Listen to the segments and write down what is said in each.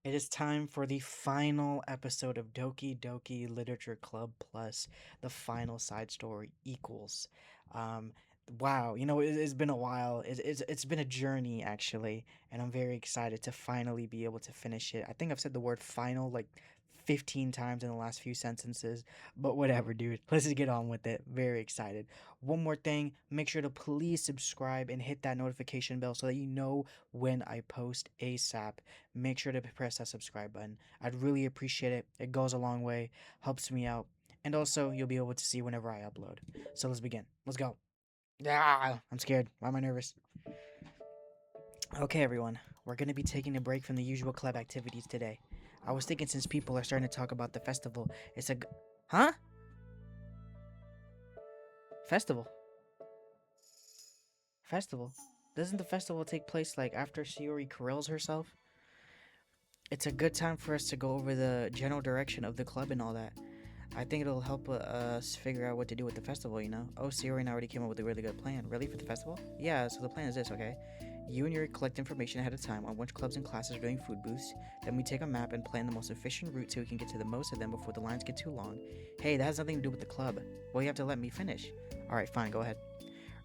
It is time for the final episode of Doki Doki Literature Club Plus, the final side story equals. Um, wow, it's been a while. It's been a journey actually, and I'm very excited to finally be able to finish it. I think I've said the word final like 15 times in the last few sentences, but whatever, dude. Let's just get on with it. Very excited. One more thing, make sure to please subscribe and hit that notification bell so that you know when I post ASAP. Make sure to press that subscribe button. I'd really appreciate it. It goes a long way, helps me out, and also you'll be able to see whenever I upload. So let's begin. Let's go. I'm scared. Why am I nervous? Okay, everyone. We're going to be taking a break from the usual club activities today. I was thinking since people are starting to talk about the festival, it's a. Huh? Festival? Festival? Doesn't the festival take place like after Shiori corrals herself? It's a good time for us to go over the general direction of the club and all that. I think it'll help us figure out what to do with the festival, you know? Oh, Siri and I already came up with a really good plan. Really, for the festival? Yeah, so the plan is this, okay? You and Yuri collect information ahead of time on which clubs and classes are doing food booths. Then we take a map and plan the most efficient route so we can get to the most of them before the lines get too long. Hey, that has nothing to do with the club. Well, you have to let me finish. Alright, fine, go ahead.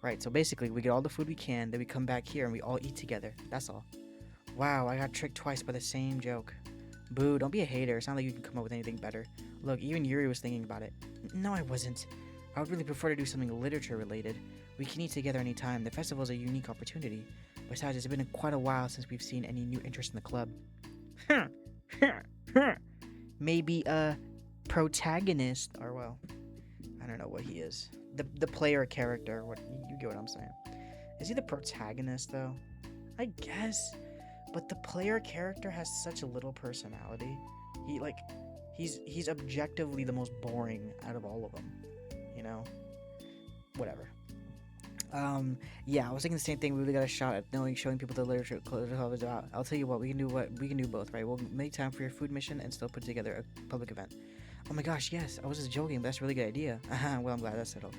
Right, so basically, we get all the food we can, then we come back here and we all eat together. That's all. Wow, I got tricked twice by the same joke. Boo, don't be a hater. It's not like you can come up with anything better. Look, even Yuri was thinking about it. No, I wasn't. I would really prefer to do something literature related. We can eat together anytime. The festival is a unique opportunity. Besides, it's been quite a while since we've seen any new interest in the club. Maybe a protagonist, or well, I don't know what he is. The player character. What you get what I'm saying? Is he the protagonist though? I guess. But the player character has such a little personality. He like he's objectively the most boring out of all of them. You know? Whatever. Yeah, I was thinking the same thing. We really got a shot at knowing showing people the literature club is about. I'll tell you what, we can do both, right? We'll make time for your food mission and still put together a public event. Oh my gosh, yes, I was just joking, but that's a really good idea. Well, I'm glad that's settled.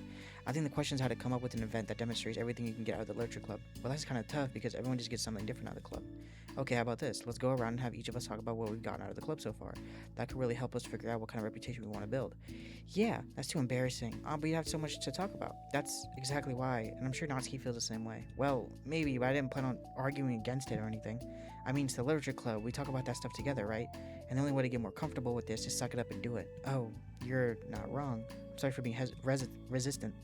I think the question is how to come up with an event that demonstrates everything you can get out of the literature club. Well, that's kind of tough because everyone just gets something different out of the club. Okay, how about this? Let's go around and have each of us talk about what we've gotten out of the club so far. That could really help us figure out what kind of reputation we want to build. Yeah, that's too embarrassing. But you have so much to talk about. That's exactly why, and I'm sure Natsuki feels the same way. Well, maybe, but I didn't plan on arguing against it or anything. I mean, it's the literature club. We talk about that stuff together, right? And the only way to get more comfortable with this is suck it up and do it. Oh, you're not wrong. I'm sorry for being resistant.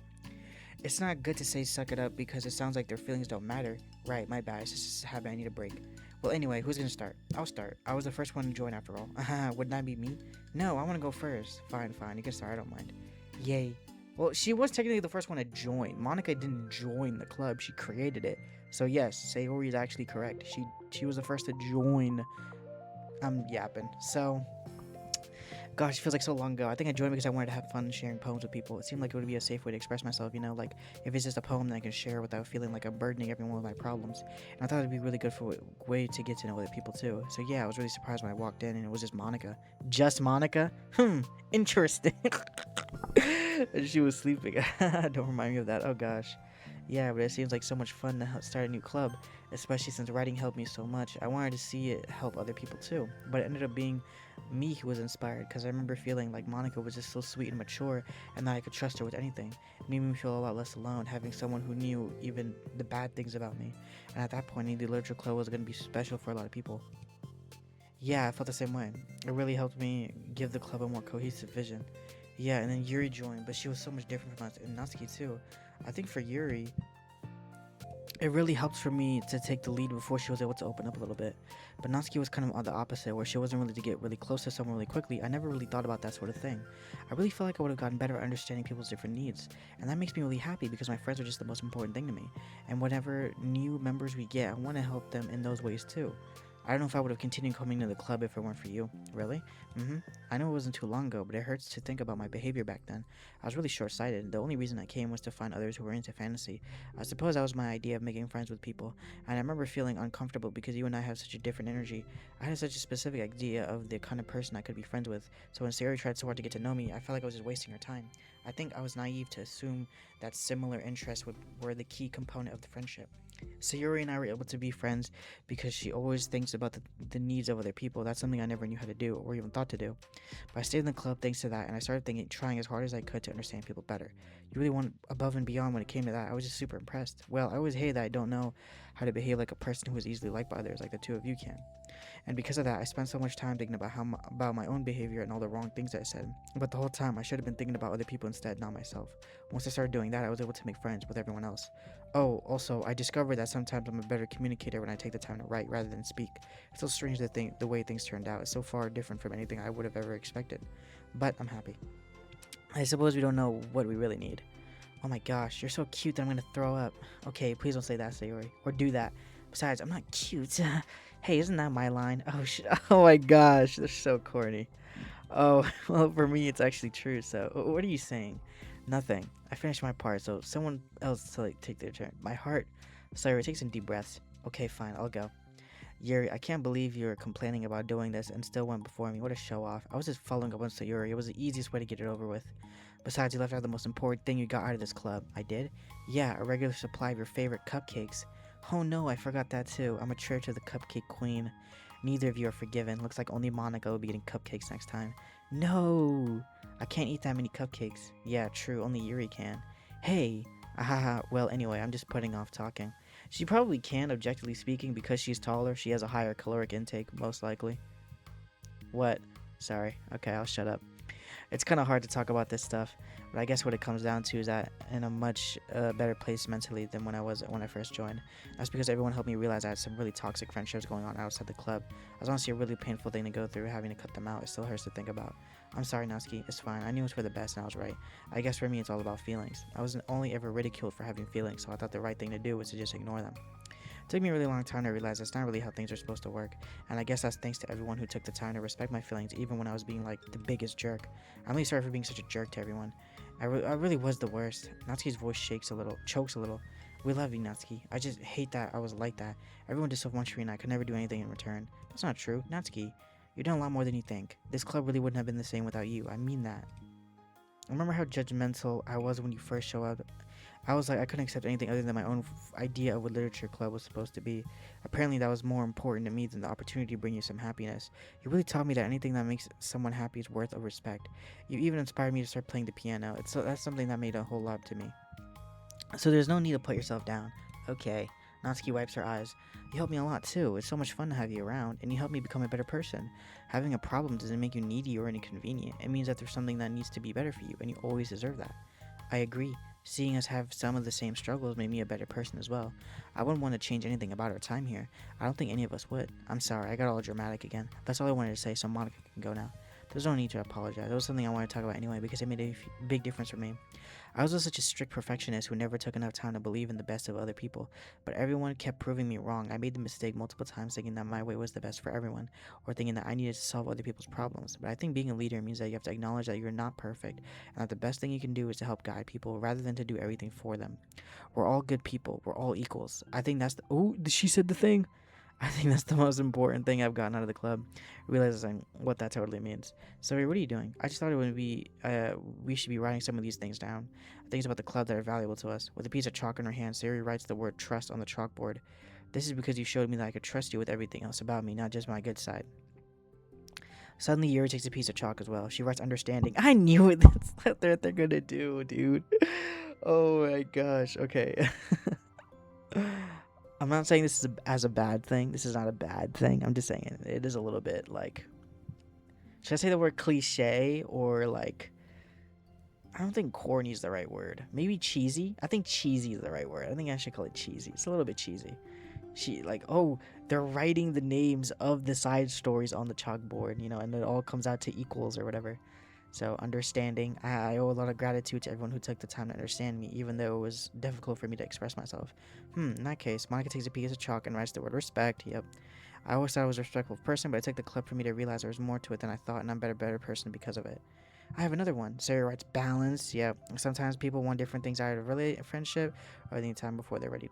It's not good to say suck it up because it sounds like their feelings don't matter. Right, my bad. It's just a habit I need a break. Well, anyway, who's gonna start? I'll start. I was the first one to join after all. Wouldn't that be me? No, I wanna go first. Fine, fine. You can start. I don't mind. Yay. Well, she was technically the first one to join. Monica didn't join the club. She created it. So yes, Sayori is actually correct. She was the first to join. I'm yapping. So gosh, it feels like so long ago. I think I joined because I wanted to have fun sharing poems with people. It seemed like it would be a safe way to express myself, you know, like if it's just a poem that I can share without feeling like I'm burdening everyone with my problems. And I thought it'd be really good for a way to get to know other people too. So yeah, I was really surprised when I walked in and it was just Monica. Just Monica? Interesting. And she was sleeping. Don't remind me of that. Oh gosh. Yeah, but it seems like so much fun to start a new club, especially since writing helped me so much. I wanted to see it help other people too, but it ended up being me who was inspired because I remember feeling like Monica was just so sweet and mature and that I could trust her with anything. It made me feel a lot less alone having someone who knew even the bad things about me. And at that point, I knew the literature club was going to be special for a lot of people. Yeah, I felt the same way. It really helped me give the club a more cohesive vision. Yeah, and then Yuri joined, but she was so much different from us, and Natsuki too. I think for Yuri, it really helped for me to take the lead before she was able to open up a little bit. But Natsuki was kind of on the opposite, where she wasn't really to get really close to someone really quickly. I never really thought about that sort of thing. I really felt like I would have gotten better at understanding people's different needs, and that makes me really happy because my friends are just the most important thing to me. And whenever new members we get, I want to help them in those ways too. I don't know if I would have continued coming to the club if it weren't for you. Really? I know it wasn't too long ago, but it hurts to think about my behavior back then. I was really short sighted. The only reason I came was to find others who were into fantasy. I suppose that was my idea of making friends with people. And I remember feeling uncomfortable because you and I have such a different energy. I had such a specific idea of the kind of person I could be friends with. So when Sarah tried so hard to get to know me, I felt like I was just wasting her time. I think I was naive to assume that similar interests were the key component of the friendship. Sayuri and I were able to be friends because she always thinks about the needs of other people. That's something I never knew how to do or even thought to do. But I stayed in the club thanks to that, and I started thinking, trying as hard as I could to understand people better. You really went above and beyond when it came to that. I was just super impressed. Well, I always hate that I don't know how to behave like a person who is easily liked by others, like the two of you can. And because of that, I spent so much time thinking about about my own behavior and all the wrong things I said. But the whole time, I should have been thinking about other people instead, not myself. Once I started doing that, I was able to make friends with everyone else. Oh, also, I discovered that sometimes I'm a better communicator when I take the time to write rather than speak. It's so strange to think the way things turned out is so far different from anything I would have ever expected. But I'm happy. I suppose we don't know what we really need. Oh my gosh, you're so cute that I'm gonna throw up. Okay, please don't say that, Sayori. Or do that. Besides, I'm not cute. Hey, isn't that my line? Oh, oh my gosh, they're so corny. Oh, well, for me, it's actually true. So, what are you saying? Nothing. I finished my part, so someone else to like take their turn. My heart. Sorry, take some deep breaths. Okay, fine, I'll go. Yuri, I can't believe you're complaining about doing this and still went before me. What a show off. I was just following up on Sayuri. It was the easiest way to get it over with. Besides, you left out the most important thing you got out of this club. I did? Yeah, a regular supply of your favorite cupcakes. Oh no, I forgot that too. I'm a church of the cupcake queen. Neither of you are forgiven. Looks like only Monica will be getting cupcakes next time. No! I can't eat that many cupcakes. Yeah, true, only Yuri can. Hey! Ahaha, well, anyway, I'm just putting off talking. She probably can, objectively speaking, because she's taller. She has a higher caloric intake, most likely. What? Sorry. Okay, I'll shut up. It's kind of hard to talk about this stuff, but I guess what it comes down to is that in a much better place mentally than when I first joined. That's because everyone helped me realize I had some really toxic friendships going on outside the club. It was honestly a really painful thing to go through, having to cut them out. It still hurts to think about. I'm sorry, Natsuki. It's fine. I knew it was for the best, and I was right. I guess for me, it's all about feelings. I wasn't only ever ridiculed for having feelings, so I thought the right thing to do was to just ignore them. It took me a really long time to realize that's not really how things are supposed to work, and I guess that's thanks to everyone who took the time to respect my feelings, even when I was being like the biggest jerk. I'm really sorry for being such a jerk to everyone. I really was the worst. Natsuki's voice chokes a little. We love you, Natsuki. I just hate that I was like that. Everyone did so much for me, and I could never do anything in return. That's not true, Natsuki. You've done a lot more than you think. This club really wouldn't have been the same without you. I mean that. I remember how judgmental I was when you first showed up. I was like, I couldn't accept anything other than my own idea of what literature club was supposed to be. Apparently, that was more important to me than the opportunity to bring you some happiness. You really taught me that anything that makes someone happy is worth of respect. You even inspired me to start playing the piano. That's something that made a whole lot to me. So there's no need to put yourself down. Okay. Natsuki wipes her eyes. You helped me a lot too. It's so much fun to have you around, and you helped me become a better person. Having a problem doesn't make you needy or inconvenient. It means that there's something that needs to be better for you, and you always deserve that. I agree. Seeing us have some of the same struggles made me a better person as well. I wouldn't want to change anything about our time here. I don't think any of us would. I'm sorry, I got all dramatic again. That's all I wanted to say, so Monica can go now. There's no need to apologize. It was something I wanted to talk about anyway because it made a big difference for me. I was such a strict perfectionist who never took enough time to believe in the best of other people, but everyone kept proving me wrong. I made the mistake multiple times thinking that my way was the best for everyone, or thinking that I needed to solve other people's problems. But I think being a leader means that you have to acknowledge that you're not perfect, and that the best thing you can do is to help guide people rather than to do everything for them. We're all good people. We're all equals. I think that's the. Oh, she said the thing. I think that's the most important thing I've gotten out of the club, realizing what that totally means. So, what are you doing? I just thought it would be, we should be writing some of these things down. Things about the club that are valuable to us. With a piece of chalk in her hand, Sari writes the word trust on the chalkboard. This is because you showed me that I could trust you with everything else about me, not just my good side. Suddenly, Yuri takes a piece of chalk as well. She writes understanding. I knew it. That's what they're gonna do, dude. Oh my gosh. Okay. I'm not saying this is as a bad thing. This is not a bad thing. I'm just saying it is a little bit like. Should I say the word cliche or like. I don't think corny is the right word. Maybe cheesy. I think cheesy is the right word. I think I should call it cheesy. It's a little bit cheesy. Oh, they're writing the names of the side stories on the chalkboard, and it all comes out to equals or whatever. So understanding, I owe a lot of gratitude to everyone who took the time to understand me, even though it was difficult for me to express myself. In that case, Monica takes a piece of chalk and writes the word respect. Yep. I always thought I was a respectful person, but it took the club for me to realize there was more to it than I thought, and I'm a better person because of it. I have another one. Sarah writes balance. Yep. Sometimes people want different things out of a friendship or any time before they're ready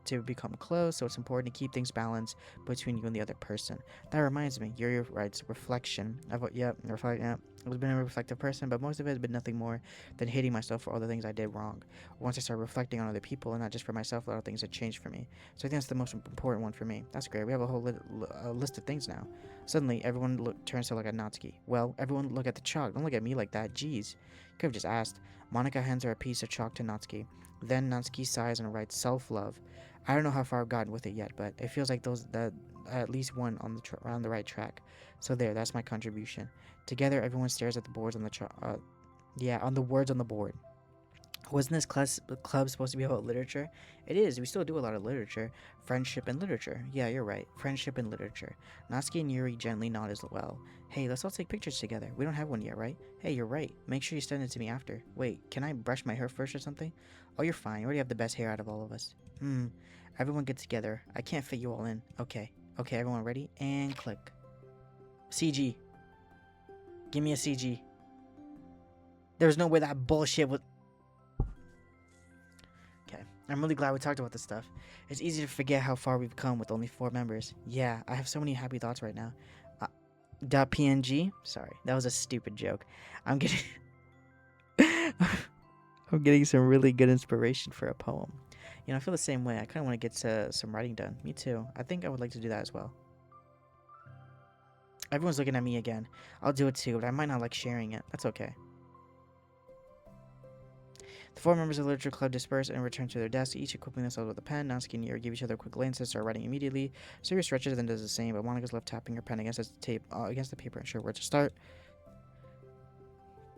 to become close. So it's important to keep things balanced between you and the other person. That reminds me. Yuri writes reflection. Yep. I've been a reflective person, but most of it has been nothing more than hating myself for all the things I did wrong. Once I started reflecting on other people and not just for myself, a lot of things had changed for me. So I think that's the most important one for me. That's great. We have a whole list of things now. Suddenly, everyone turns to look at Natsuki. Well, everyone look at the chalk. Don't look at me like that. Jeez. You could have just asked. Monica hands her a piece of chalk to Natsuki. Then Natsuki sighs and writes self-love. I don't know how far I've gotten with it yet, but it feels like those that at least one on on the right track. So there, that's my contribution. Together, everyone stares at the boards on the on the words on the board. Wasn't this club supposed to be about literature? It is. We still do a lot of literature. Friendship and literature. Yeah, you're right. Friendship and literature. Natsuki and Yuri gently nod as well. Hey, let's all take pictures together. We don't have one yet, right? Hey, you're right. Make sure you send it to me after. Wait, can I brush my hair first or something? Oh, you're fine. You already have the best hair out of all of us. Everyone get together. I can't fit you all in. Okay. Okay, everyone ready? And click. CG. Give me a CG. There's no way that bullshit was... Okay. I'm really glad we talked about this stuff. It's easy to forget how far we've come with only 4 members. Yeah, I have so many happy thoughts right now. .png? Sorry, that was a stupid joke. I'm getting... I'm getting some really good inspiration for a poem. You know, I feel the same way. I kind of want to get some writing done. Me too. I think I would like to do that as well. Everyone's looking at me again. I'll do it too, but I might not like sharing it. That's okay. The 4 members of the literature club disperse and return to their desks, each equipping themselves with a pen. Natsuki and Yuri give each other a quick glance and start writing immediately. Siri stretches and does the same, but Monica's left tapping her pen against the paper, unsure where to start.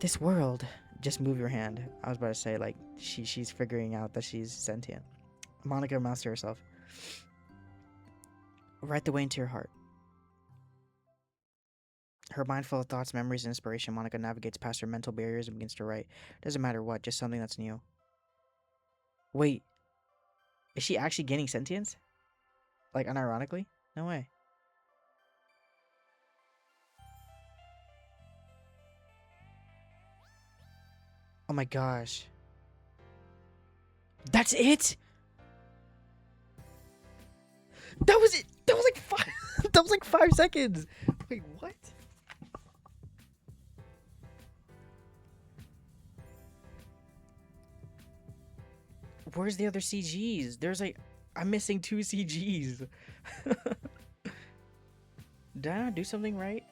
This world. Just move your hand. I was about to say, like, she's figuring out that she's sentient. Monica mouths to herself. Write the way into your heart. Her mind full of thoughts, memories, and inspiration, Monica navigates past her mental barriers and begins to write. Doesn't matter what, just something that's new. Wait, is she actually gaining sentience? Like, unironically? No way. Oh my gosh. That's it? That was it! That was like 5... that was like 5 seconds! Wait, what? Where's the other CGs? There's like... I'm missing 2 CGs. Did I not do something right?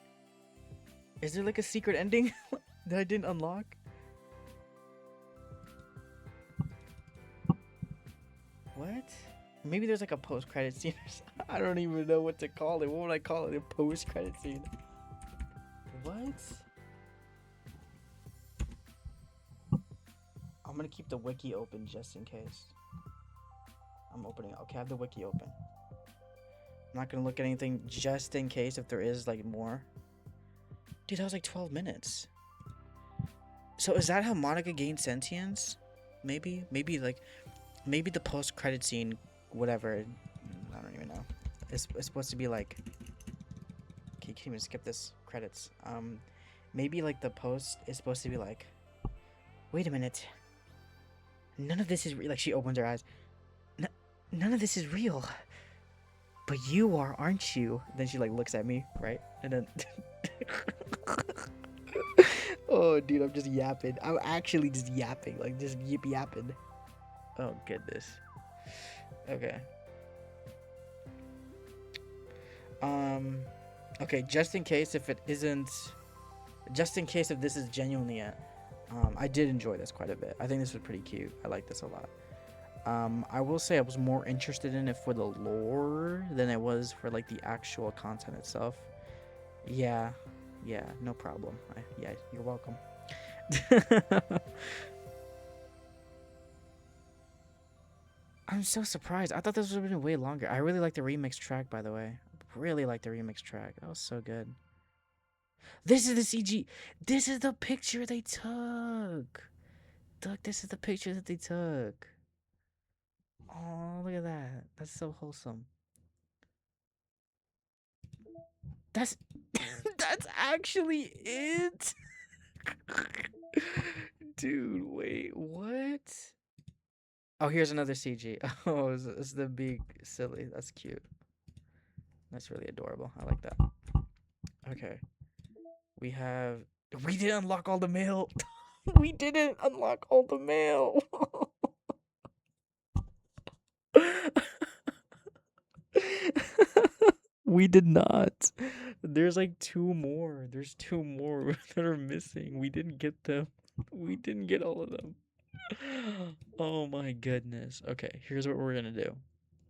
Is there like a secret ending that I didn't unlock? What? Maybe there's like a post-credit scene or something. I don't even know what to call it. What would I call it? A post-credit scene. What? I'm gonna keep the wiki open just in case. I'm opening it. Okay, I have the wiki open. I'm not gonna look at anything just in case if there is like more. Dude, that was like 12 minutes. So is that how Monica gained sentience? Maybe the post-credit scene, whatever. I don't even know. It's supposed to be like... Okay, you can't even skip this credits. Maybe like the post is supposed to be like... Wait a minute. None of this is real. Like, she opens her eyes. None of this is real. But you are, aren't you? Then she like looks at me, right? And then... Oh, dude, I'm just yapping. I'm actually just yapping. Like, just yapping. Oh, goodness. Okay. Okay, just in case if it isn't... Just in case if this is genuinely it. I did enjoy this quite a bit. I think this was pretty cute. I like this a lot. I will say I was more interested in it for the lore than I was for, like, the actual content itself. Yeah, no problem. Yeah, you're welcome. I'm so surprised. I thought this would have been way longer. I really like the remix track, by the way. Really like the remix track. That was so good. This is the CG. This is the picture they took. Look, this is the picture that they took. Oh, look at that. That's so wholesome. That's that's actually it. Dude, wait, what? Oh, here's another CG. Oh, it's the big silly. That's cute. That's really adorable. I like that. Okay. We have We didn't unlock all the mail. We didn't unlock all the mail. We did not. There's like two more. There's two more that are missing. We didn't get them. We didn't get all of them. Oh my goodness. Okay, here's what we're gonna do.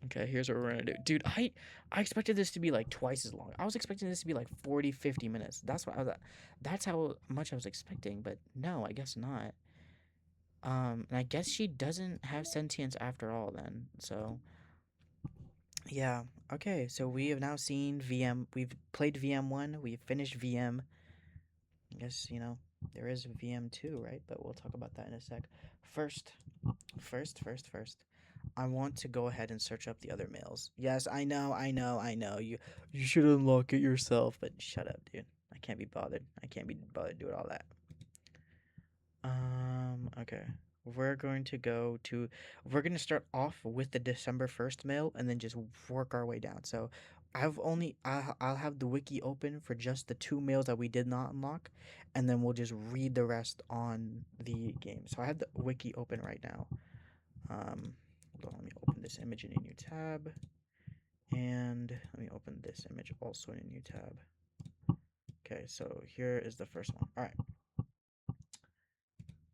Okay, here's what we're gonna do. Dude, I expected this to be like twice as long. I was expecting this to be like 40, 50 minutes. That's how much I was expecting, but no, I guess not. And I guess she doesn't have sentience after all then. So, yeah. Okay, so we have now seen VM. We've played VM1, we've finished VM. I guess, there is VM2, right? But we'll talk about that in a sec. First, first. I want to go ahead and search up the other mails. Yes, I know. You should unlock it yourself, but shut up, dude. I can't be bothered. I can't be bothered doing all that. Okay. We're going to go to we're going to start off with the December 1st mail and then just work our way down. So, I'll have the wiki open for just the two mails that we did not unlock, and then we'll just read the rest on the game. So, I have the wiki open right now. Hold on, let me open this image in a new tab, and let me open this image also in a new tab. Okay, so here is the first one. All right,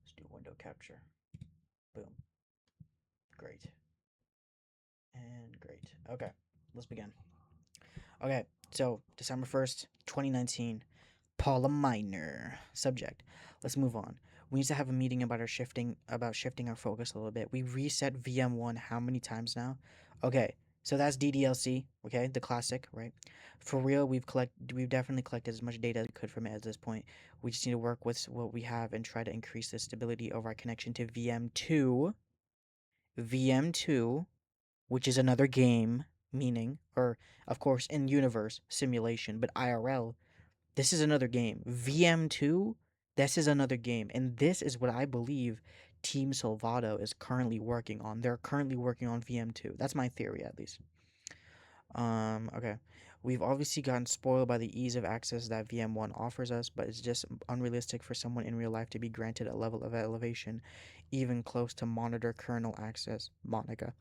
let's do window capture. Boom. Great. And great. Okay, let's begin. Okay, so December 1st, 2019. Paula Minor. Subject. Let's move on. We need to have a meeting about shifting our focus a little bit. We reset VM1 how many times now? Okay, so that's DDLC, okay? The classic, right? For real, we've definitely collected as much data as we could from it at this point. We just need to work with what we have and try to increase the stability of our connection to VM2. VM2, which is another game, meaning, or of course, in universe simulation, but IRL, this is another game. VM2, this is another game. And this is what I believe Team Salvato is currently working on. They're currently working on VM2. That's my theory, at least. Okay. We've obviously gotten spoiled by the ease of access that VM1 offers us, but it's just unrealistic for someone in real life to be granted a level of elevation even close to monitor kernel access. Monica.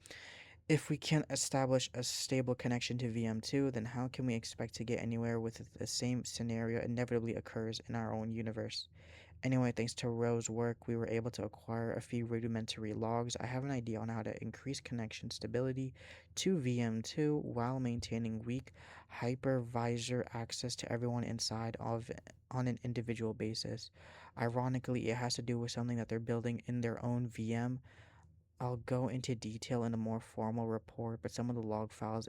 If we can't establish a stable connection to VM2, then how can we expect to get anywhere with the same scenario inevitably occurs in our own universe? Anyway, thanks to Ro's work, we were able to acquire a few rudimentary logs. I have an idea on how to increase connection stability to VM2 while maintaining weak hypervisor access to everyone inside of on an individual basis. Ironically, it has to do with something that they're building in their own VM. I'll go into detail in a more formal report, but some of the log files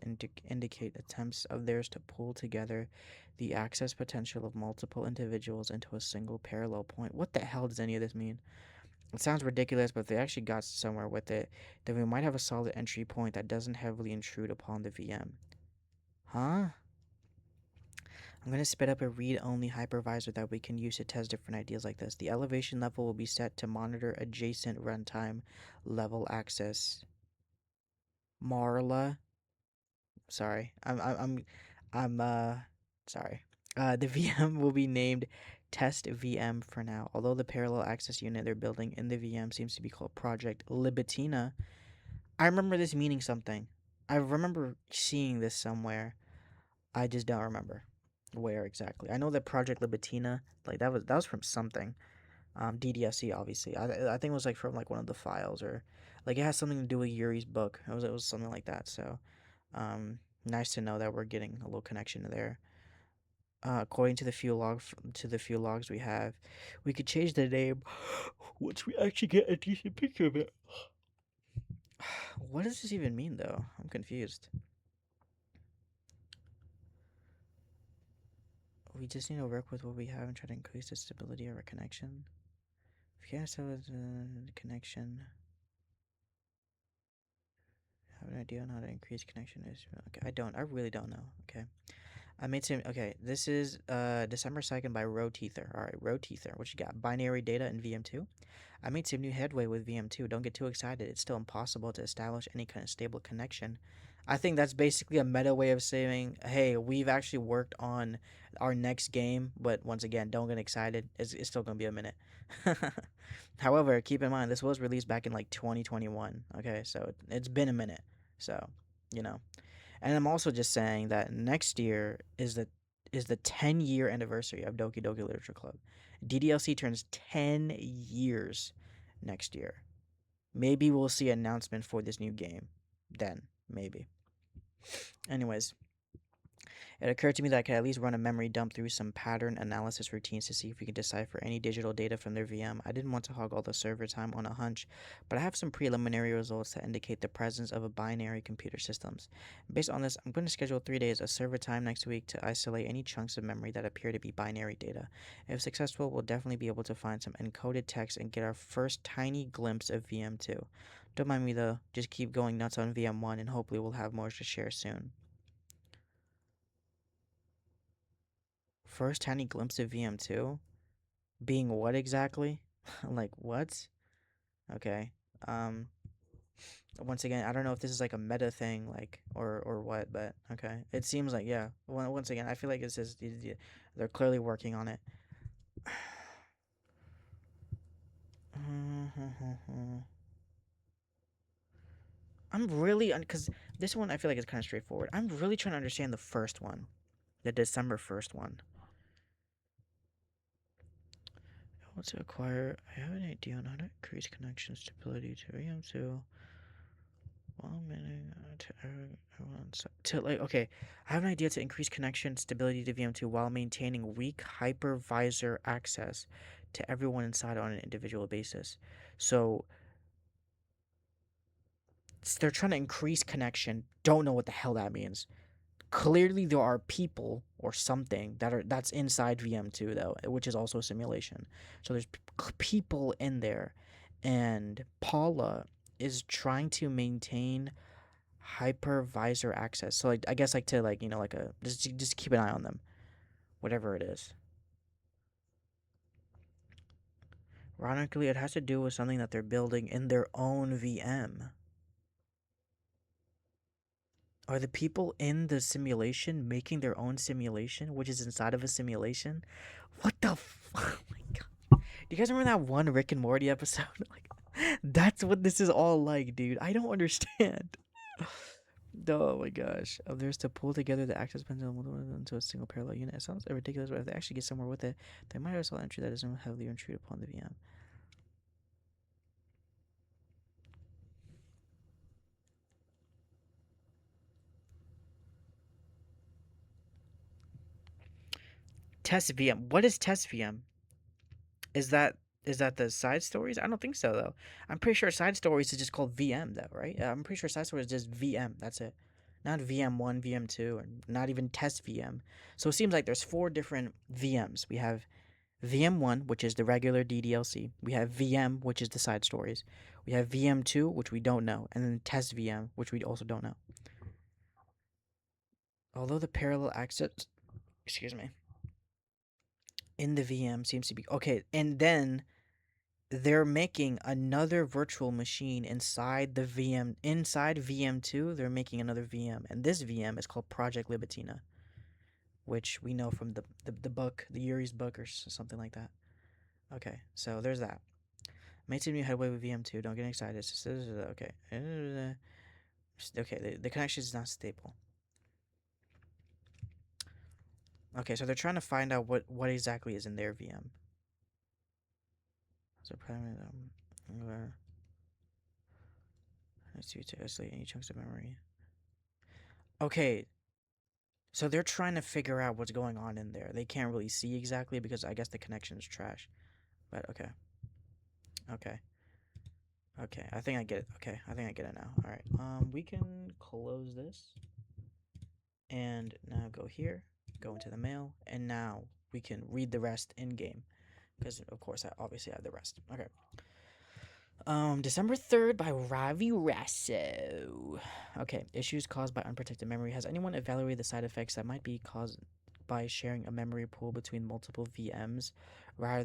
indicate attempts of theirs to pull together the access potential of multiple individuals into a single parallel point. What the hell does any of this mean? It sounds ridiculous, but if they actually got somewhere with it, then we might have a solid entry point that doesn't heavily intrude upon the VM. Huh? I'm going to spit up a read-only hypervisor that we can use to test different ideas like this. The elevation level will be set to monitor adjacent runtime level access. Marla. Sorry. I'm sorry. The VM will be named Test VM for now. Although the parallel access unit they're building in the VM seems to be called Project Libitina. I remember this meaning something. I remember seeing this somewhere. I just don't remember where exactly. I know that Project Libitina, like that was from something. DDSC obviously. I think it was like from like one of the files or like it has something to do with Yuri's book. It was something like that. So nice to know that we're getting a little connection there. According to the few logs we have, we could change the name once we actually get a decent picture of it. What does this even mean, though? I'm confused. We just need to work with what we have and try to increase the stability of our connection. If you can't establish the connection, have an idea on how to increase connection is okay. I really don't know. Okay. I made some. Okay, this is December 2nd by Roteether. All right, Roteether. What you got? Binary data in VM2. I made some new headway with VM2. Don't get too excited. It's still impossible to establish any kind of stable connection I think that's basically a meta way of saying, hey, we've actually worked on our next game, but once again, don't get excited. It's still going to be a minute. However, keep in mind, this was released back in like 2021. Okay, so it's been a minute. So, you know. And I'm also just saying that next year is the 10-year anniversary of Doki Doki Literature Club. DDLC turns 10 years next year. Maybe we'll see an announcement for this new game then, maybe. Anyways, it occurred to me that I could at least run a memory dump through some pattern analysis routines to see if we can decipher any digital data from their VM. I didn't want to hog all the server time on a hunch, but I have some preliminary results that indicate the presence of a binary computer systems. Based on this, I'm going to schedule 3 days of server time next week to isolate any chunks of memory that appear to be binary data. If successful, we'll definitely be able to find some encoded text and get our first tiny glimpse of VM2. Don't mind me though, just keep going nuts on VM1 and hopefully we'll have more to share soon. First tiny glimpse of VM2? Being what exactly? Like what? Okay. Um Once again, I don't know if this is like a meta thing like or what, but okay. It seems like yeah. Once again, I feel like it's just they're clearly working on it. I'm really cuz this one I feel like is kind of straightforward. I'm really trying to understand the first one. The December 1st one. I want to acquire I have an idea on how to increase connection stability to VM2 while managing to like okay, I have an idea to increase connection stability to VM2 while maintaining weak hypervisor access to everyone inside on an individual basis. So they're trying to increase connection. Don't know what the hell that means. Clearly there are people or something that's inside VM2 though, which is also a simulation. So there's people in there, and Paula is trying to maintain hypervisor access. So like I guess like to like like a just keep an eye on them, whatever it is. Ironically, it has to do with something that they're building in their own VM. Are the people in the simulation making their own simulation, which is inside of a simulation? What the? Oh my god! Do you guys remember that one Rick and Morty episode? Like, that's what this is all like, dude. I don't understand. Oh my gosh. There's to pull together the access points into a single parallel unit. It sounds ridiculous, but if they actually get somewhere with it, they might also entry that doesn't heavily intrude upon the VM. Test VM. What is test VM? Is that is that the side stories? I don't think so though. I'm pretty sure side stories is just called VM though, right? I'm pretty sure side stories is just VM. That's it. Not VM1, VM2, or not even test VM. So it seems like there's four different VMs. We have VM1, which is the regular DDLC. We have VM, which is the side stories. We have VM2, which we don't know, and then test VM, which we also don't know. Although the parallel access, excuse me, in the VM seems to be okay, and then they're making another virtual machine inside the VM. Inside VM2, they're making another VM, and this VM is called Project Libitina, which we know from the book, the Yuri's book, or something like that. Okay, so there's that. Made some new headway with VM2. Don't get excited. It's just, okay. Okay, the connection is not stable. Okay, so they're trying to find out what exactly is in their VM. So primary, let's see to isolate any chunks of memory. Okay, so they're trying to figure out what's going on in there. They can't really see exactly because I guess the connection is trash. But okay, okay, okay. I think I get it. Okay, I think I get it now. All right. We can close this and now go here, go into the mail, and now we can read the rest in game because of course I obviously have the rest. Okay. December 3rd by Ravi Rasso. Okay, issues caused by unprotected memory. Has anyone evaluated the side effects that might be caused by sharing a memory pool between multiple VMs rather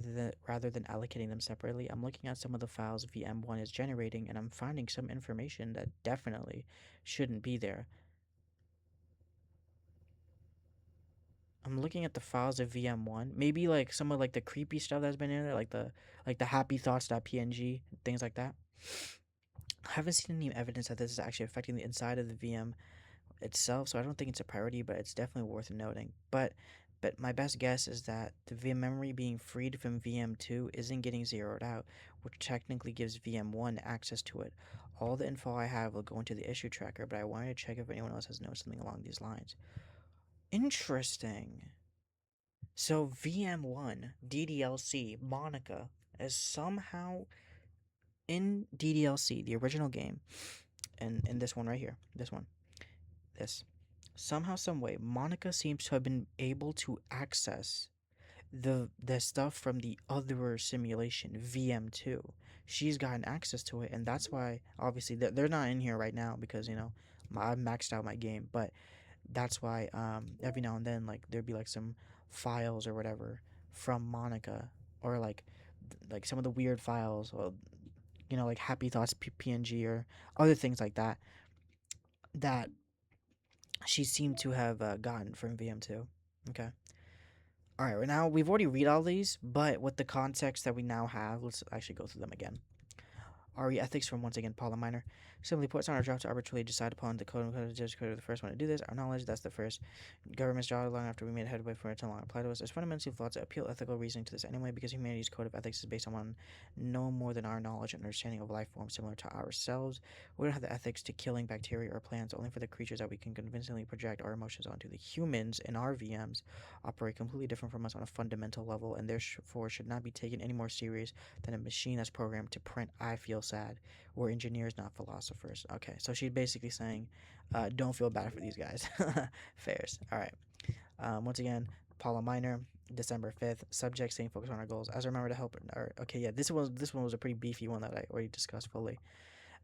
than allocating them separately? I'm looking at some of the files VM1 is generating and I'm finding some information that definitely shouldn't be there. I'm looking at the files of VM1. Maybe like some of like the creepy stuff that's been in there, like the happy thoughts.png, things like that. I haven't seen any evidence that this is actually affecting the inside of the VM itself, so I don't think it's a priority, but it's definitely worth noting. But my best guess is that the VM memory being freed from VM2 isn't getting zeroed out, which technically gives VM1 access to it. All the info I have will go into the issue tracker, but I wanted to check if anyone else has noticed something along these lines. Interesting. So VM1 DDLC Monica is somehow in DDLC, the original game, and in this one right here, this. Somehow, some way, Monica seems to have been able to access the stuff from the other simulation, VM2. She's gotten access to it, and that's why obviously they're not in here right now because I've maxed out my game, but that's why every now and then like there'd be like some files or whatever from Monica or like some of the weird files or like happy thoughts PNG or other things like that that she seemed to have gotten from VM2. Okay. All right. Right now we've already read all these, but with the context that we now have, let's actually go through them again. RE ethics from once again Paula Minor. Simply put, it's not our job to arbitrarily decide upon the code and judge code of the first one to do this. Our knowledge, that's the first government's job long after we made headway for it to long apply to us. It's fundamentally flawed to appeal ethical reasoning to this anyway, because humanity's code of ethics is based on one no more than our knowledge and understanding of life forms similar to ourselves. We don't have the ethics to killing bacteria or plants, only for the creatures that we can convincingly project our emotions onto. The humans in our VMs operate completely different from us on a fundamental level, and therefore should not be taken any more serious than a machine that's programmed to print "I feel sad." We're engineers, not philosophers. Okay, so she's basically saying, don't feel bad for these guys. Fairs. All right. Once again, Paula Minor, December 5th. Subject saying focus on our goals. As a reminder to help. Okay, yeah, this one was a pretty beefy one that I already discussed fully.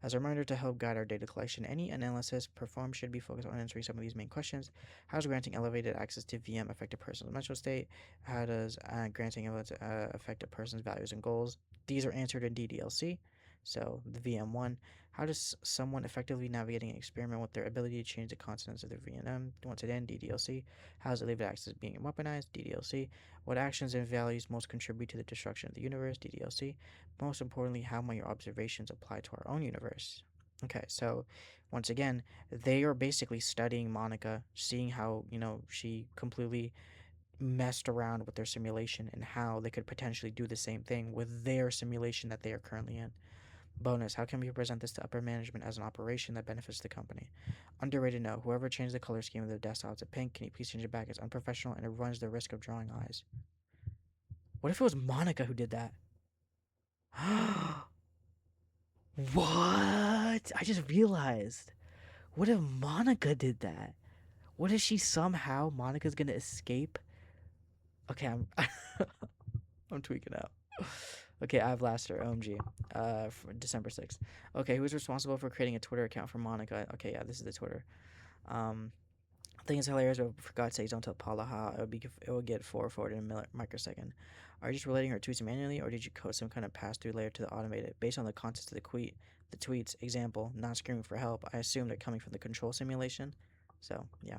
As a reminder to help guide our data collection, any analysis performed should be focused on answering some of these main questions. How does granting elevated access to VM affect a person's mental state? How does granting affect a person's values and goals? These are answered in DDLC. So, the VM1. How does someone effectively navigating an experiment with their ability to change the consonants of their VM? Once again, DDLC. How is elevated access being weaponized? DDLC. What actions and values most contribute to the destruction of the universe? DDLC. Most importantly, how might your observations apply to our own universe? Okay, so once again, they are basically studying Monica, seeing how, she completely messed around with their simulation and how they could potentially do the same thing with their simulation that they are currently in. Bonus, how can we present this to upper management as an operation that benefits the company? Underrated note, whoever changed the color scheme of the desktop to pink, can you please change it back? It's unprofessional and it runs the risk of drawing eyes. What if it was Monica who did that? What? I just realized. What if Monica did that? What if she somehow Monica's gonna escape? Okay, I'm I'm tweaking out. Okay, I've Laster, OMG. For December 6th. Okay, who's responsible for creating a Twitter account for Monica? Okay, yeah, this is the Twitter. I think it's hilarious, but for God's sakes, don't tell Paula how it will get forwarded in a microsecond. Are you just relating her tweets manually, or did you code some kind of pass-through layer to the automated based on the context of the tweets? Example: not screaming for help. I assume they're coming from the control simulation. So yeah.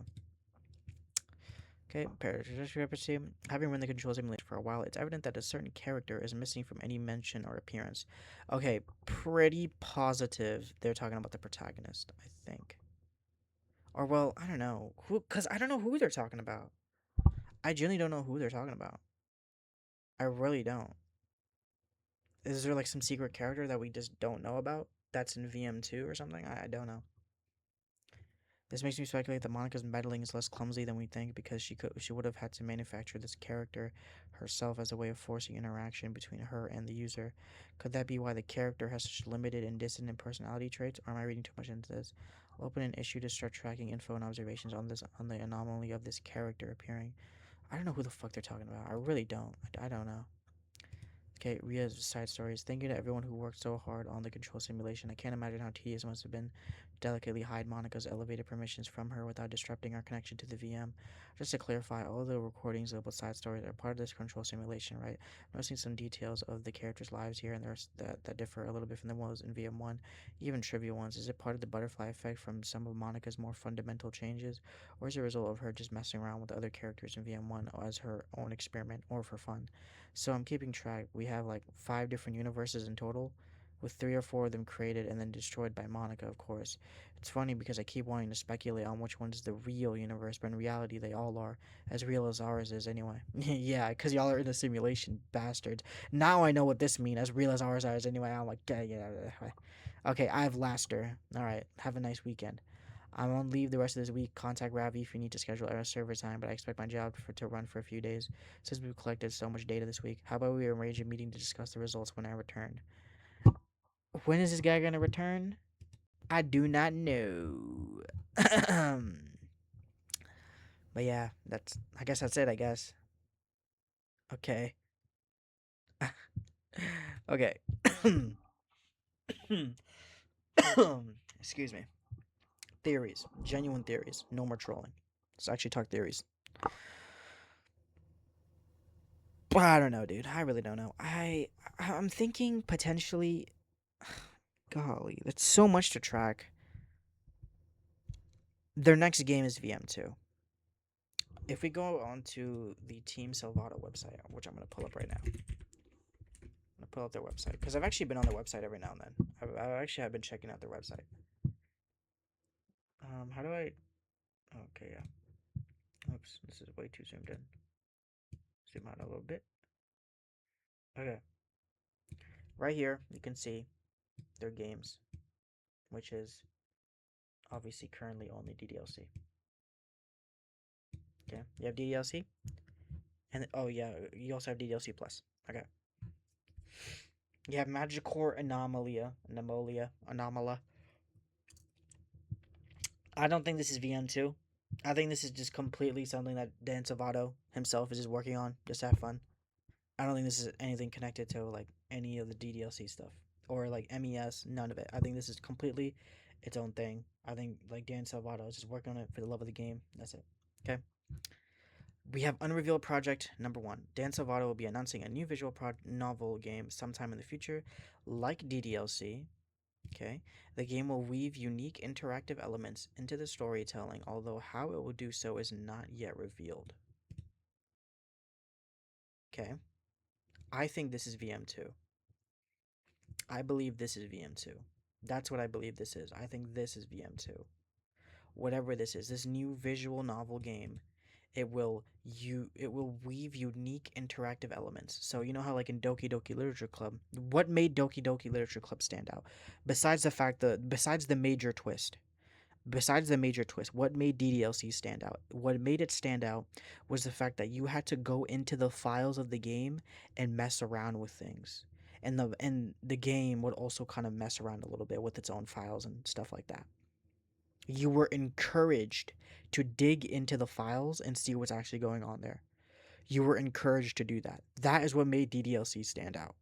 Okay, parasy. Having run the control simulation for a while, it's evident that a certain character is missing from any mention or appearance. Okay, pretty positive they're talking about the protagonist, I think. Or well, I don't know who, cause I don't know who they're talking about. I genuinely don't know who they're talking about. I really don't. Is there like some secret character that we just don't know about that's in VM2 or something? I don't know. This makes me speculate that Monica's meddling is less clumsy than we think because she would have had to manufacture this character herself as a way of forcing interaction between her and the user. Could that be why the character has such limited and dissonant personality traits, or am I reading too much into this? I'll open an issue to start tracking info and observations on the anomaly of this character appearing. I don't know who the fuck they're talking about. I really don't. I don't know. Okay, Ria's side stories. Thank you to everyone who worked so hard on the control simulation. I can't imagine how tedious it must have been delicately hide Monica's elevated permissions from her without disrupting our connection to the VM. Just to clarify, all the recordings labeled side stories are part of this control simulation, right? I'm noticing some details of the characters' lives here and there that differ a little bit from the ones in VM1, even trivial ones. Is it part of the butterfly effect from some of Monica's more fundamental changes, or is it a result of her just messing around with other characters in VM1 as her own experiment or for fun? So I'm keeping track. We have like 5 different universes in total, with 3 or 4 of them created and then destroyed by Monica, of course. It's funny because I keep wanting to speculate on which one's the real universe, but in reality, they all are. As real as ours is, anyway. Yeah, because y'all are in a simulation, bastards. Now I know what this means. As real as ours is, anyway. I'm like, yeah. Okay, I have Laster. Alright, have a nice weekend. I'm on leave the rest of this week. Contact Ravi if you need to schedule a server time, but I expect my job to run for a few days since we've collected so much data this week. How about we arrange a meeting to discuss the results when I return? When is this guy gonna return? I do not know. But yeah, I guess that's it, I guess. Okay. Okay. Excuse me. Theories. Genuine theories. No more trolling. Let's actually talk theories. Well, I don't know, dude. I really don't know. I'm thinking potentially. Golly, that's so much to track. Their next game is VM2. If we go onto the Team Salvato website, which I'm gonna pull up right now, I'm gonna pull up their website because I've actually been on their website every now and then. I actually have been checking out their website. How do I? Okay, yeah. Oops, this is way too zoomed in. Zoom out a little bit. Okay, right here you can see their games, which is obviously currently only DDLC. Okay, you have DDLC, and oh yeah, you also have DDLC plus. Okay, you have Magicore Anomala. I don't think this is VM2. I think this is just completely something that Dan Salvato himself is just working on, just to have fun. I don't think this is anything connected to like any of the DDLC stuff or like MES. None of it. I think this is completely its own thing. I think like Dan Salvato is just working on it for the love of the game. That's it. Okay. We have unrevealed project number 1. Dan Salvato will be announcing a new visual novel game sometime in the future, like DDLC. Okay. The game will weave unique interactive elements into the storytelling, although how it will do so is not yet revealed. Okay. I think this is VM2. I believe this is VM2. That's what I believe this is. I think this is VM2. Whatever this is, this new visual novel game, it will weave unique interactive elements. So you know how like in Doki Doki Literature Club, what made Doki Doki Literature Club stand out? Besides the major twist, what made DDLC stand out? What made it stand out was the fact that you had to go into the files of the game and mess around with things. And the game would also kind of mess around a little bit with its own files and stuff like that. You were encouraged to dig into the files and see what's actually going on there. You were encouraged to do that. That is what made DDLC stand out.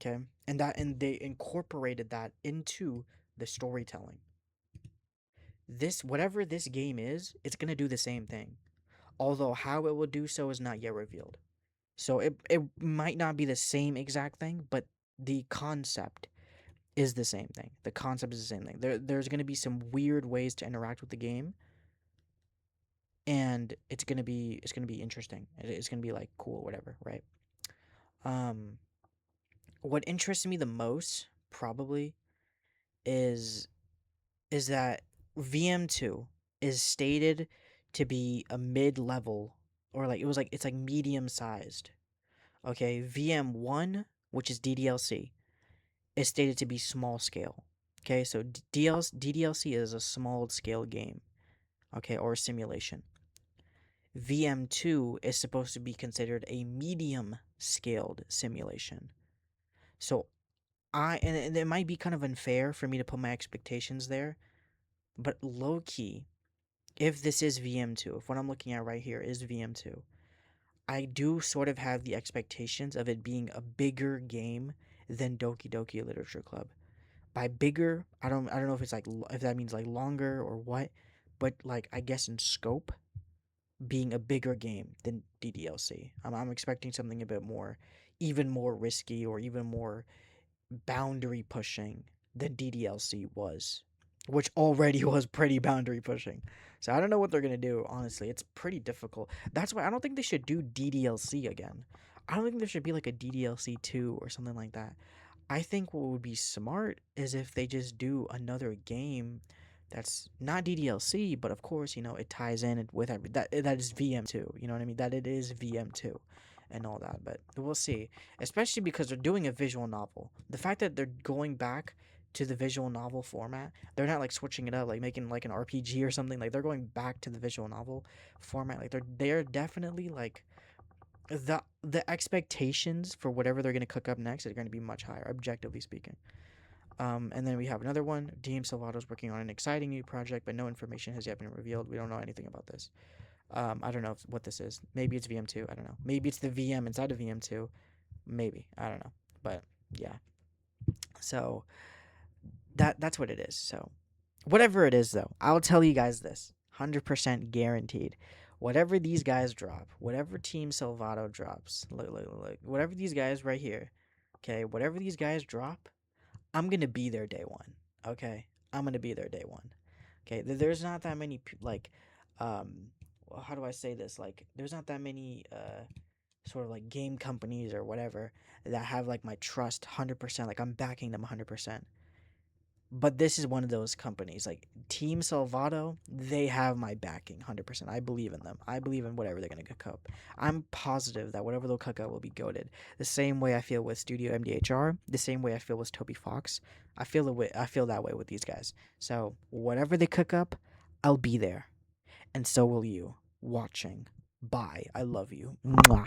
Okay? And they incorporated that into the storytelling. This whatever this game is, it's going to do the same thing. Although how it will do so is not yet revealed. So it might not be the same exact thing, but the concept is the same thing. The concept is the same thing. There's going to be some weird ways to interact with the game, and it's going to be interesting. It's going to be like cool, whatever, right? Um, what interests me the most probably is is that VM2 is stated to be a mid-level, or like it's like medium sized. Okay, VM1, which is DDLC, is stated to be small scale. Okay, so DDLC is a small scale game, okay, or a simulation. VM2 is supposed to be considered a medium scaled simulation. So and it might be kind of unfair for me to put my expectations there, but low key, if this is VM2, if what I'm looking at right here is VM2, I do sort of have the expectations of it being a bigger game than Doki Doki Literature Club. By bigger, I don't know if it's like if that means like longer or what, but like I guess in scope being a bigger game than DDLC. I'm expecting something a bit more, even more risky or even more boundary pushing than DDLC was, which already was pretty boundary pushing. So I don't know what they're gonna do. Honestly, it's pretty difficult. That's why I don't think they should do DDLC again. I don't think there should be like a DDLC 2 or something like that. I think what would be smart is if they just do another game that's not DDLC, but of course, it ties in with that is VM2. You know what I mean? That it is VM2 and all that. But we'll see. Especially because they're doing a visual novel. The fact that they're going back to the visual novel format, they're not like switching it up, like making like an RPG or something. Like they're going back to the visual novel format. Like they're definitely like the expectations for whatever they're gonna cook up next are gonna be much higher, objectively speaking. And then we have another one. DM Salvato's working on an exciting new project, but no information has yet been revealed. We don't know anything about this. I don't know what this is. Maybe it's VM2. I don't know. Maybe it's the VM inside of VM2. Maybe, I don't know. But yeah. So that's what it is. So whatever it is, though, I'll tell you guys this: 100% guaranteed. Whatever these guys drop, whatever Team Salvato drops, look, whatever these guys right here, okay, whatever these guys drop, I'm gonna be there day one. Okay, I'm gonna be there day one. Okay, there's not that many like, well, how do I say this? Like, there's not that many sort of like game companies or whatever that have like my trust 100%. Like I'm backing them 100%. But this is one of those companies, like Team Salvato. They have my backing 100%. I believe in them. I believe in whatever they're gonna cook up. I'm positive that whatever they'll cook up will be goaded. The same way I feel with Studio MDHR. The same way I feel with Toby Fox. I feel that way with these guys. So whatever they cook up, I'll be there, and so will you watching. Bye. I love you. Mwah.